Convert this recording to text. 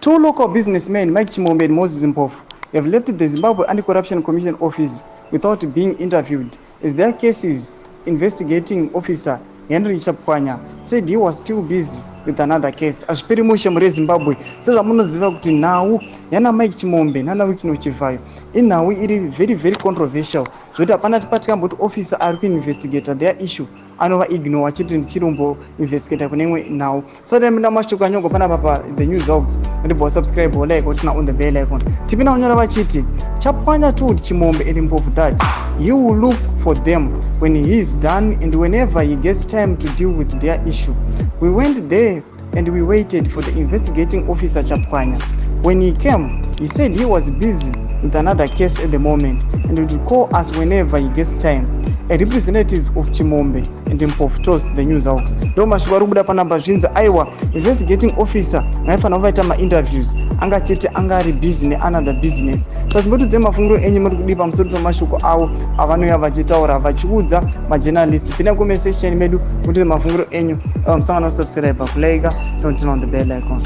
Two local businessmen, Mike Chimombe and Moses Mpofu, have left the Zimbabwe Anti-Corruption Commission office without being interviewed, as their cases investigating officer Henry Chapkwanya said he was still busy with another case. Ashpiri mushe muri Zimbabwe sezvamunoziva kuti nhau yana Mike Chimombe nana Wikino Chivayo inhau iri very controversial zvoti hapana tipatikamboti officer ari kuinvestigata their issue anova ignore achiti ndichirombo investigata kune imwe nhau. Saka mina mashoko anyongo panapa pa the news zogs ndibva subscribe or like otina on the bell icon. Tipina unyora vachiti Chapkwanya told Chimombe and Mpofu that he will look for them when he is done and whenever he gets time to deal with their issue. We went there and we waited for the investigating officer Chapkwanya. When he came, he said he was busy with another case at the moment and would call us whenever he gets time. A representative of Chimombe and Mpofu told the news house. Ndo mashoko ari kubuda panapa zvinzi aiwa investigating officer vaifana kuvaita ma-interviews angachete anga ari busy neanother business. Saka timbotudze mafungiro enyu muri kudi pamusoro pemashoko avo avanouya vachitaura vachiudza majournalist. Pinda comment section medu mutidze mafungiro enyu. Musangana kusubscribe, kulike, sonotina on the bell icon.